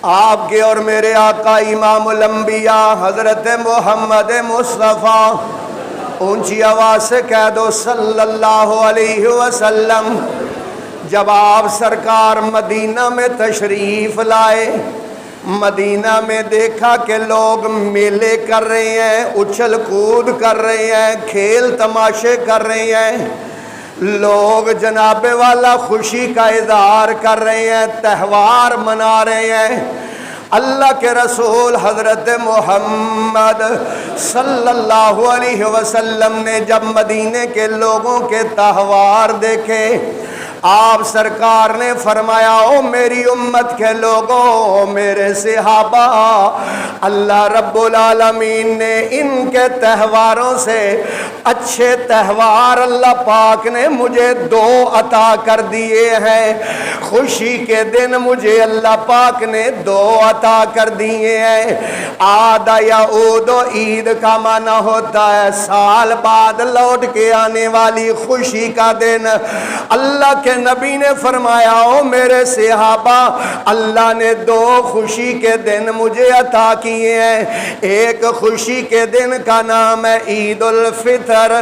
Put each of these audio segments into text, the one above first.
آپ کے اور میرے آقا امام الانبیاء حضرت محمد مصطفیٰ، اونچی آواز سے کہہ دو صلی اللہ علیہ وسلم۔ جب آپ سرکار مدینہ میں تشریف لائے، مدینہ میں دیکھا کہ لوگ میلے کر رہے ہیں، اچھل کود کر رہے ہیں، کھیل تماشے کر رہے ہیں، لوگ جناب والا خوشی کا اظہار کر رہے ہیں، تہوار منا رہے ہیں۔ اللہ کے رسول حضرت محمد صلی اللہ علیہ وسلم نے جب مدینے کے لوگوں کے تہوار دیکھے، آپ سرکار نے فرمایا او میری امت کے لوگوں، میرے صحابہ، اللہ رب العالمین نے ان کے تہواروں سے اچھے تہوار اللہ پاک نے مجھے دو عطا کر دیے ہیں۔ خوشی کے دن مجھے اللہ پاک نے دو عطا کر دیے ہیں۔ عاد یعود، عید کا معنی ہوتا ہے سال بعد لوٹ کے آنے والی خوشی کا دن۔ اللہ کے نبی نے فرمایا او میرے صحابہ، اللہ نے دو خوشی کے دن مجھے عطا کیے ہیں۔ ایک خوشی کے دن کا نام ہے عید الفطر،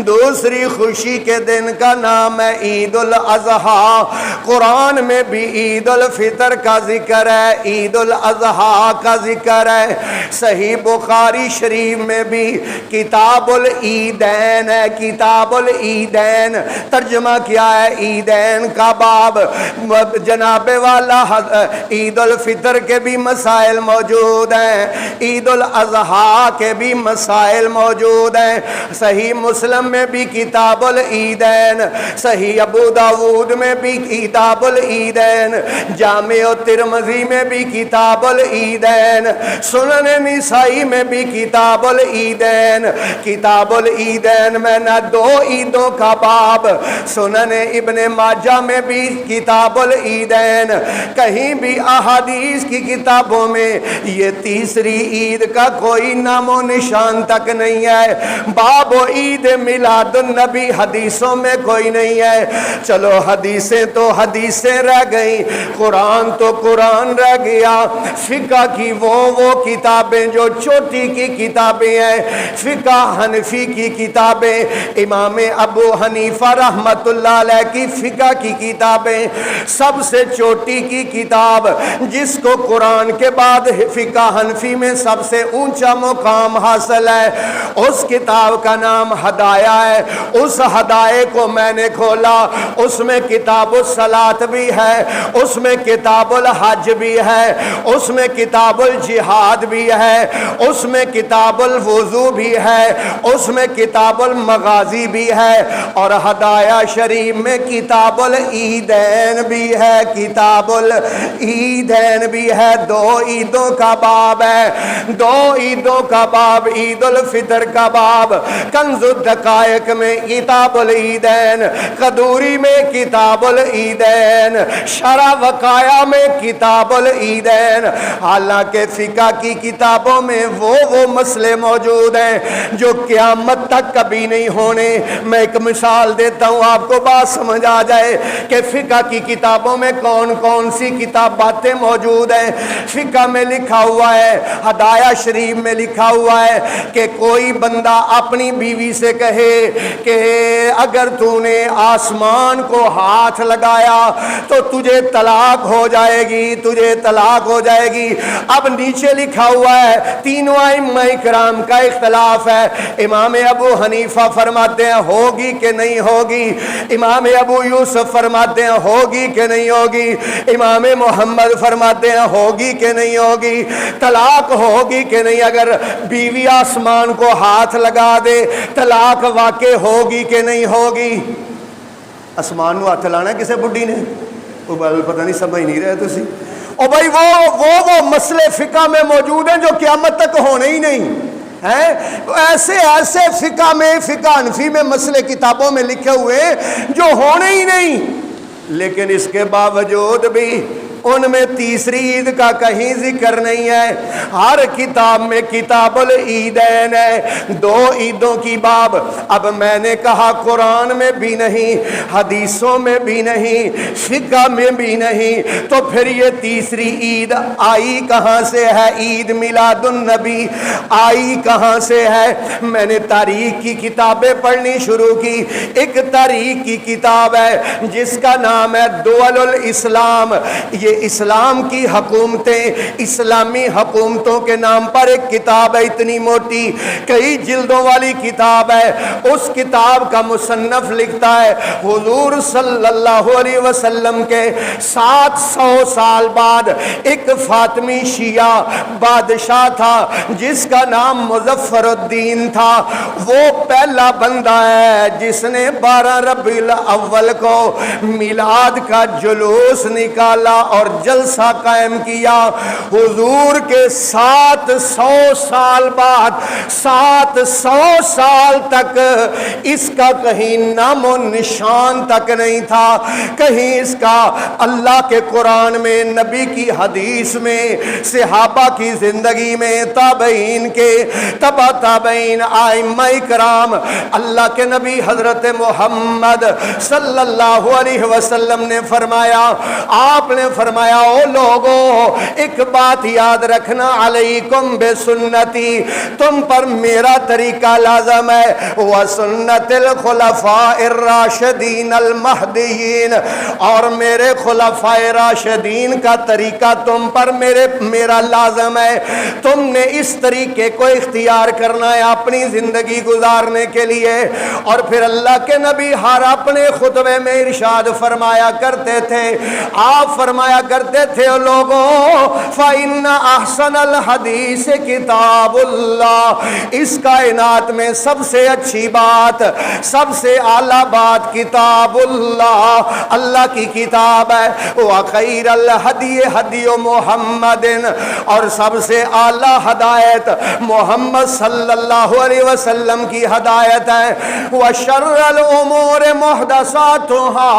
دوسری خوشی کے دن کا نام ہے عید الاضحیٰ۔ قرآن میں بھی عید الفطر کا ذکر ہے، عید الاضحیٰ کا ذکر ہے۔ صحیح بخاری شریف میں بھی کتاب العیدین ہے، کتاب العیدین ترجمہ کیا ہے عیدین کا باب۔ جناب والا عید الفطر کے بھی مسائل موجود ہیں، عید الاضحیٰ کے بھی مسائل موجود ہیں۔ صحیح مسلم میں بھی کتاب العیدین، صحیح ابو داود میں بھی کتاب العیدین، جامع ترمذی میں بھی کتاب العیدین، سنن نسائی میں بھی کتاب العیدین۔ کتاب العیدین میں نہ دو عیدوں کا باب، سنن ابن ماجہ میں بھی کتاب العیدین، کہیں بھی احادیث کی کتابوں میں یہ تیسری عید کا کوئی نام و نشان تک نہیں ہے۔ باب و عید میلاد النبی حدیثوں میں کوئی نہیں ہے۔ چلو حدیثیں تو حدیثیں رہ گئیں، قرآن تو قرآن رہ گیا۔ فقہ کی وہ کتابیں جو چوٹی کی کتابیں ہیں، فقہ حنفی کی کتابیں، امام ابو حنیفہ رحمت اللہ علیہ کی فقہ کی کتابیں، سب سے چوٹی کی کتاب جس کو قرآن کے بعد فقہ حنفی میں سب سے اونچا مقام حاصل ہے، اس کتاب کا نام ہدایہ ہے۔ اس ہدایہ کو میں نے کھولا، اس میں کتاب الصلاۃ بھی ہے، اس میں کتاب الحج بھی ہے، اس میں کتاب الجہاد بھی ہے، اس میں کتاب الوضو بھی ہے، اس میں کتاب المغازی بھی ہے، اور ہدایہ شریف میں کتاب العیدین بھی ہے، کتاب العیدین بھی ہے۔ دو عیدوں کا باب ہے، دو عیدوں کا باب، عید الفطر کا باب کنز الدقائق میں کتاب العیدین، قدوری میں کتاب العیدین، شرح وقایہ میں کتاب العیدین۔ حالانکہ فقہ کی کتابوں میں وہ مسئلے موجود ہیں جو قیامت تک کبھی نہیں ہونے۔ میں ایک مثال دیتا ہوں آپ کو بات سمجھ آ جائے کہ فقہ کی کتابوں میں کون کون سی باتیں موجود ہیں۔ فقہ میں لکھا ہوا ہے، ہدایہ شریف میں لکھا ہوا ہے کہ کوئی بندہ اپنی بیوی سے کہے کہ اگر تو نے آسمان کو ہاتھ لگایا تو تجھے طلاق ہو جائے گی، تجھے طلاق ہو جائے گی۔ اب نیچے لکھا ہوا ہے، تینوں ائمہ کرام کا اختلاف ہے۔ امام ابو حنیفہ فرماتے ہیں ہوگی کہ نہیں ہوگی، امام ابو یوسف فرماتے ہیں ہوگی کہ نہیں ہوگی، امام محمد فرماتے ہیں ہوگی کہ نہیں ہوگی، طلاق ہوگی کہ نہیں۔ اگر بیوی آسمان کو ہاتھ لگا دے طلاق واقع ہوگی کہ نہیں ہوگی؟ آسمان کو ہاتھ لانا کسے بڈی نے؟ وہ پتہ نہیں سمجھ نہیں رہے تسی۔ اور بھائی وہ مسئلے فقہ میں موجود ہیں جو قیامت تک ہونے ہی نہیں ہیں۔ ایسے فقہ میں، فقہ حنفی میں مسئلے کتابوں میں لکھے ہوئے جو ہونے ہی نہیں، لیکن اس کے باوجود بھی ان میں تیسری عید کا کہیں ذکر نہیں ہے۔ ہر کتاب میں کتاب العیدین ہے، 2 عیدوں کی باب۔ اب میں نے کہا قرآن میں بھی نہیں، حدیثوں میں بھی نہیں، فقہ میں بھی نہیں، تو پھر یہ تیسری عید آئی کہاں سے ہے؟ عید میلاد النبی آئی کہاں سے ہے؟ میں نے تاریخ کی کتابیں پڑھنی شروع کی۔ ایک تاریخ کی کتاب ہے جس کا نام ہے دول الاسلام، یہ اسلام کی حکومتیں، اسلامی حکومتوں کے نام پر ایک کتاب ہے، اتنی موٹی، کئی جلدوں والی کتاب ہے۔ اس کتاب کا مصنف لکھتا ہے حضور صلی اللہ علیہ وسلم کے 700 سال بعد ایک فاطمی شیعہ بادشاہ تھا جس کا نام مظفر الدین تھا۔ وہ پہلا بندہ ہے جس نے 12 ربیع الاول کو میلاد کا جلوس نکالا اور جلسہ قائم کیا۔ حضور کے 700 سال بعد 700 سال تک اس کا کہیں نام و نشان تک نہیں تھا، کہیں اس کا اللہ کے قرآن میں، نبی کی حدیث میں، صحابہ کی زندگی میں، تابعین کے تبع تابعین، ائمہ کرام، اللہ کے نبی حضرت محمد صلی اللہ علیہ وسلم نے فرمایا، آپ نے فرمایا او لوگو ایک بات یاد رکھنا، علیکم بسنتی، تم پر میرا طریقہ لازم ہے، وسنت الخلفاء الراشدین المہدیین، اور میرے خلفاء راشدین کا طریقہ تم پر میرا لازم ہے۔ تم نے اس طریقے کو اختیار کرنا ہے اپنی زندگی گزارنے کے لیے۔ اور پھر اللہ کے نبی ہر اپنے خطبے میں ارشاد فرمایا کرتے تھے، آپ فرمایا کرتے تھے لوگوں فَإِنَّ أَحْسَنَ الْحَدِيثِ کتاب اللہ، اس کائنات میں سب سے اچھی بات، سب سے اعلیٰ بات کتاب اللہ، اللہ کی کتاب ہے۔ وَخَيْرَ الْهَدْيِ هَدْيُ مُحَمَّدٍ، اور سب سے اعلیٰ ہدایت محمد صلی اللہ علیہ وسلم کی ہدایت ہے۔ وَشَرَّ الْأُمُورِ مُحْدَثَاتُهَا،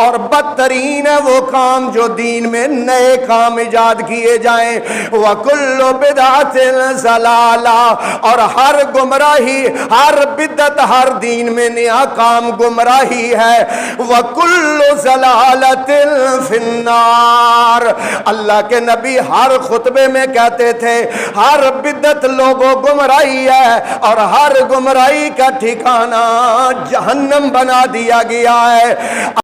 اور بدترین ہے وہ کام جو دین میں نئے کام ایجاد کیے جائیں۔ وَكُلُّ بِدْعَةٍ ضَلَالَةٍ، اور ہر گمراہی، ہر بدعت، ہر دین میں نیا کام گمراہی ہے۔ وَكُلُّ ضَلَالَةٍ فِي النَّارِ، اللہ کے نبی ہر خطبے میں کہتے تھے ہر بدعت لوگوں گمراہی ہے اور ہر گمراہی کا ٹھکانہ جہنم بنا دیا گیا ہے۔